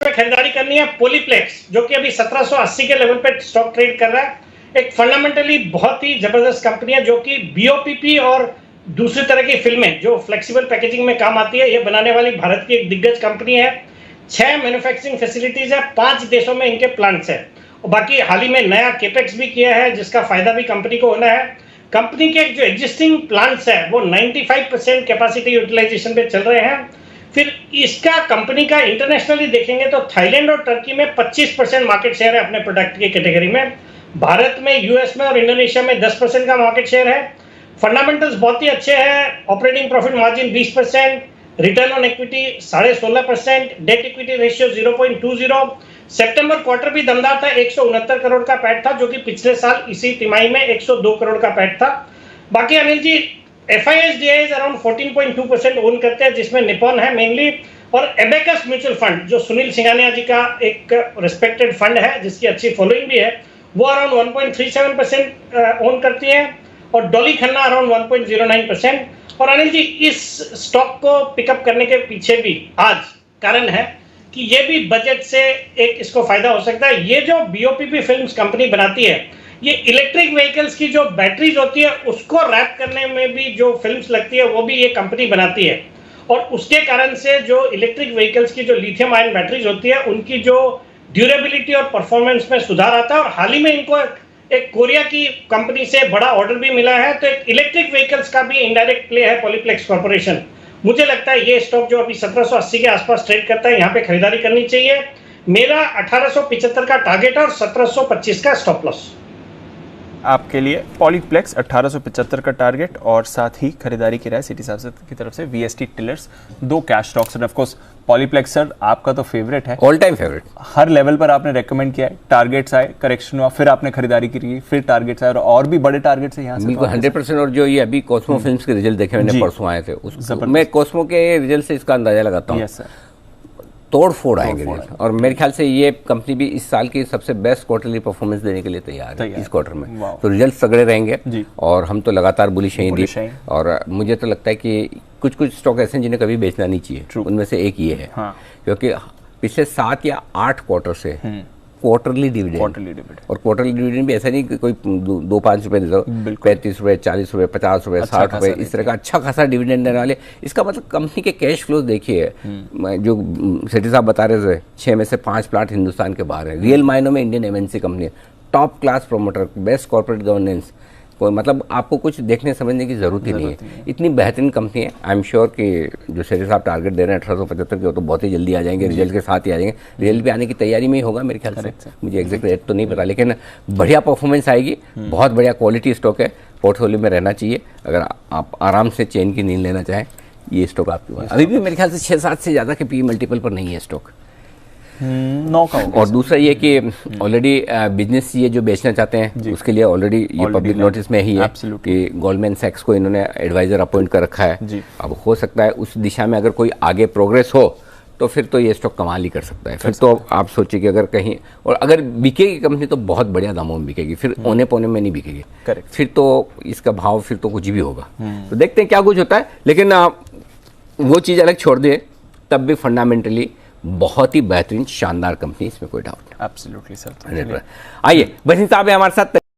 में खरीदारी करनी है पॉलीप्लेक्स, जो कि अभी 1780 के लेवल पे स्टॉक ट्रेड कर रहा है। एक फंडामेंटली बहुत ही जबरदस्त कंपनी है जो कि बीओपीपी और दूसरी तरह की फिल्में जो फ्लेक्सिबल पैकेजिंग में काम आती है, ये बनाने वाली भारत की एक दिग्गज कंपनी है। 6 मैन्युफैक्चरिंग फैसिलिटीज है, 5 देशों में इनके प्लांट्स है और बाकी हाल ही में नया केपेक्स भी किया है जिसका फायदा भी कंपनी को होना है। कंपनी के जो एग्जिस्टिंग प्लांट्स है वो 95% कैपेसिटी यूटिलाइजेशन पे चल रहे हैं। फिर इसका कंपनी का इंटरनेशनली देखेंगे तो थाईलैंड और टर्की में 25% मार्केट शेयर है अपने प्रोडक्ट की कैटेगरी में। भारत में, यूएस में और इंडोनेशिया में 10% का मार्केट शेयर है। फंडामेंटल्स बहुत ही अच्छे हैं। Operating profit margin 20%, return on equity 16.5%, debt equity ratio 0.20। September quarter भी दमदार था, 169 करोड़ का पैट था जो कि पिछले साल इसी तिमाही में 102 करोड़ का पैट था। बाकी Anil ji, FISDIs around 14.2% own करते हैं जिसमें निपॉन है मेनली, और एबेकस म्यूचुअल फंड जो सुनील सिंघानिया जी का एक रिस्पेक्टेड फंड है जिसकी अच्छी फॉलोइंग भी है, वो अराउंड 1.37% ओन करती है, और डॉली खन्ना अराउंड 1.09%। और अनिल जी, इस स्टॉक को पिकअप करने के पीछे भी आज कारण है कि ये भी बजट से एक इसको फायदा हो सकता है। ये जो बीओपीपी फिल्म्स कंपनी बनाती है, ये इलेक्ट्रिक व्हीकल्स की जो बैटरीज होती है उसको रैप करने में भी जो फिल्म्स लगती है वो भी ये कंपनी बनाती है, और उसके कारण से जो इलेक्ट्रिक व्हीकल्स की जो लिथियम आयन बैटरीज होती है उनकी जो ड्यूरेबिलिटी और परफॉर्मेंस में सुधार आता है। और हाल ही में इनको एक कोरिया की कंपनी से बड़ा ऑर्डर भी मिला है, तो एक इलेक्ट्रिक व्हीकल्स का भी इनडायरेक्ट प्ले है पॉलीप्लेक्स कॉर्पोरेशन। मुझे लगता है ये स्टॉक जो अभी 1780 के आसपास ट्रेड करता है, यहाँ पे खरीदारी करनी चाहिए। मेरा 1875 का टारगेट है और 1725 का स्टॉप लॉस आपके लिए। पॉलीप्लेक्स 1875 का टारगेट और साथ ही खरीदारी की राय सिटी साहब की तरफ से। VST tillers, 2 cash stocks end of course Polyplex sir आपका तो फेवरेट है, ऑल टाइम फेवरेट। हर लेवल पर आपने रेकमेंड किया है, टारगेट्स आए, करेक्शन हुआ, फिर आपने खरीदारी की, फिर टारगेट्स आए और भी बड़े टारगेट्स है यहाँ से। बिल्कुल 100%। और जो ये अभी कॉस्मो फिल्म्स के रिजल्ट देखे मैंने परसों आए थे, उसको मैं कॉस्मो के रिजल्ट से इसका अंदाजा लगाता हूँ। यस सर, तोड़ फोड़ आएंगे और मेरे ख्याल से ये कंपनी भी इस साल की सबसे बेस्ट क्वार्टरली परफॉर्मेंस देने के लिए तैयार है इस क्वार्टर में। तो रिजल्ट तगड़े रहेंगे और हम तो लगातार बुलिश हैं। और मुझे तो लगता है कि कुछ कुछ स्टॉक ऐसे हैं जिन्हें कभी बेचना नहीं चाहिए, उनमें से एक ये है। क्योंकि पिछले 7 या 8 क्वार्टर से क्वार्टरली डिविडेंड, और क्वार्टरली डिविडेंड भी ऐसा नहीं कि कोई 2-5 रुपए दे दो, 35 रुपए, 40 रुपए, 50 रुपए, 60 रुपए, इस तरह का अच्छा खासा डिविडेंड देने वाले। इसका मतलब कंपनी के कैश फ्लोज देखिए, जो सेठी साहब बता रहे थे 6 में से 5 प्लांट हिंदुस्तान के बाहर है। रियल मायनों में इंडियन MNC कंपनी है, top class promoter, best corporate governance. कोई मतलब आपको कुछ देखने समझने की जरूरत ही नहीं है, इतनी बेहतरीन कंपनी है। आई एम श्योर कि जो शेर साहब टारगेट दे रहे हैं 1875 के, वो तो बहुत ही जल्दी आ जाएंगे, रिजल्ट के साथ ही आ जाएंगे। रिजल्ट भी आने की तैयारी में ही होगा मेरे ख्याल से, मुझे एग्जैक्ट रेट तो नहीं पता, लेकिन बढ़िया परफॉर्मेंस आएगी। बहुत बढ़िया क्वालिटी स्टॉक है, पोर्टफोलियो में रहना चाहिए। अगर आप आराम से चैन की नींद लेना चाहें, ये स्टॉक आपके पास अभी भी मेरे ख्याल से 6-7 से ज़्यादा के PE मल्टीपल पर नहीं है स्टॉक। 9 का। और दूसरा ये कि ऑलरेडी बिजनेस ये जो बेचना चाहते हैं उसके लिए ऑलरेडी ये पब्लिक नोटिस में ही है कि गोल्डमैन सैक्स को इन्होंने एडवाइजर अपॉइंट कर रखा है। अब हो सकता है उस दिशा में अगर कोई आगे प्रोग्रेस हो तो फिर तो ये स्टॉक कमाल ही कर सकता है। फिर तो आप सोचिए कि अगर कहीं और अगर बिकेगी कंपनी तो बहुत बढ़िया दामों में बिकेगी, फिर औने पौने में नहीं बिकेगी। फिर तो इसका भाव फिर तो कुछ भी होगा। तो देखते हैं क्या कुछ होता है, लेकिन वो चीज़ अलग छोड़ दे, तब भी फंडामेंटली बहुत ही बेहतरीन शानदार कंपनी, इसमें कोई डाउट नहीं। Absolutely sir. आइए बसिन साहब है हमारे साथ।